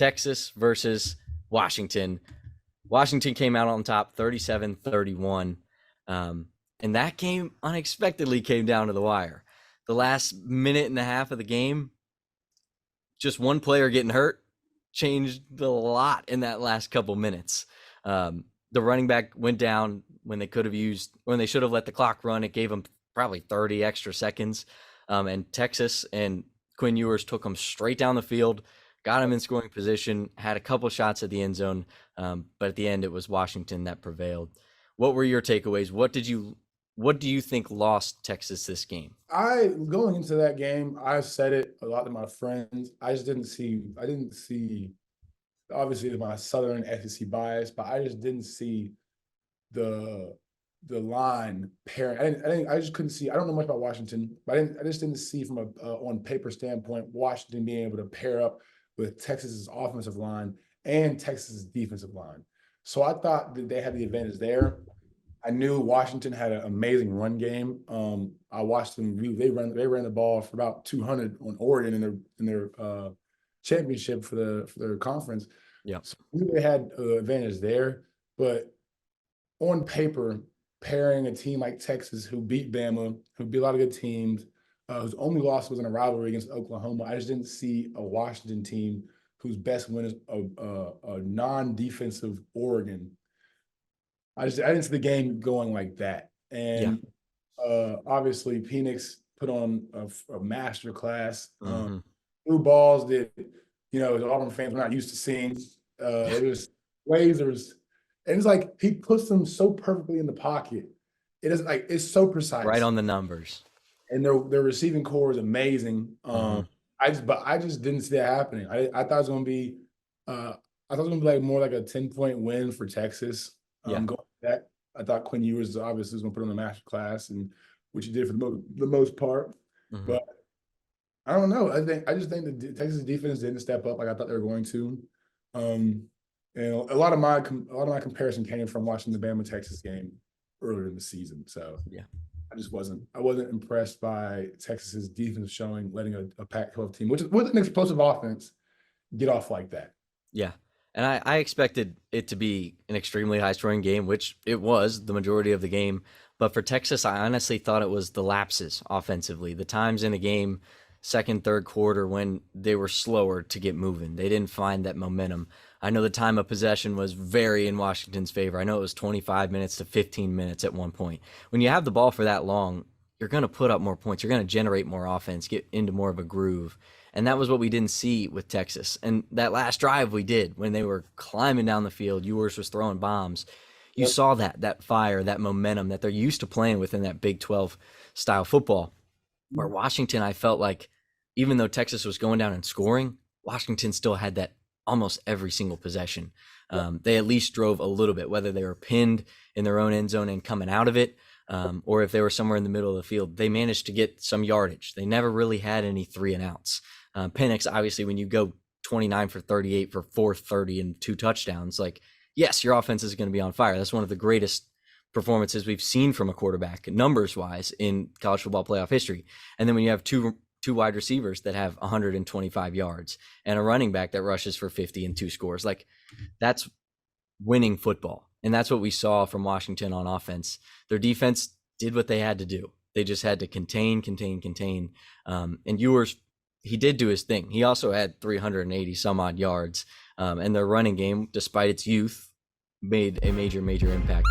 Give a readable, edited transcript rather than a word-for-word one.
Texas versus Washington. Washington came out on top 37-31. And that game unexpectedly came down to the wire. The last minute and a half of the game, just one player getting hurt changed a lot in that last couple minutes. The running back went down when they should have let the clock run. It gave them probably 30 extra seconds. And Texas and Quinn Ewers took them straight down the field, got him in scoring position, had a couple shots at the end zone. But at the end, it was Washington that prevailed. What were your takeaways? What do you think lost Texas this game? Going into that game, I said it a lot to my friends. I didn't see, obviously my Southern SEC bias, but I just didn't see the line pairing. I just couldn't see. I don't know much about Washington, but I just didn't see from a on paper standpoint Washington being able to pair up with Texas's offensive line and Texas's defensive line. So I thought that they had the advantage there. I knew Washington had an amazing run game. I watched them. They ran the ball for about 200 on Oregon in their championship for their conference. Yeah, so they had an advantage there. But on paper, pairing a team like Texas, who beat Bama, who beat a lot of good teams, whose only loss was in a rivalry against Oklahoma, I just didn't see a Washington team whose best win is a non-defensive Oregon. I didn't see the game going like that. And obviously Penix put on a master class. Threw balls that, the Auburn fans were not used to seeing. It was lasers. And it's like he puts them so perfectly in the pocket. It's so precise. Right on the numbers. And their receiving core is amazing. I just didn't see that happening. I thought it was gonna be like more like a 10-point win for Texas. Going that, I thought Quinn Ewers obviously was going to put on a master class, and which he did for the most part. But I don't know. I just think the Texas defense didn't step up like I thought they were going to. And a lot of my comparison came from watching the Bama Texas game earlier in the season. So I wasn't impressed by Texas's defense showing, letting a Pac-12 team, which was an explosive offense, get off like that. Yeah. And I expected it to be an extremely high-scoring game, which it was the majority of the game. But for Texas, I honestly thought it was the lapses offensively, the times in the game, second, third quarter, when they were slower to get moving. They didn't find that momentum. I know the time of possession was very in Washington's favor. I know it was 25 minutes to 15 minutes at one point. When you have the ball for that long, you're going to put up more points. You're going to generate more offense, get into more of a groove. And that was what we didn't see with Texas. And that last drive we did when they were climbing down the field, Ewers was throwing bombs. You saw that fire, that momentum that they're used to playing within that Big 12 style football. Where Washington, I felt like, even though Texas was going down and scoring, Washington still had that almost every single possession. They at least drove a little bit, whether they were pinned in their own end zone and coming out of it, or if they were somewhere in the middle of the field, they managed to get some yardage. They never really had any 3 and outs. Penix, obviously, when you go 29 for 38 for 430 and 2 touchdowns, yes, your offense is going to be on fire. That's one of the greatest performances we've seen from a quarterback, numbers-wise, in college football playoff history. And then when you have two wide receivers that have 125 yards and a running back that rushes for 50 and 2 scores, that's winning football. And that's what we saw from Washington on offense. Their defense did what they had to do. They just had to contain. And Ewers, he did do his thing. He also had 380 some odd yards. And their running game, despite its youth, made a major impact.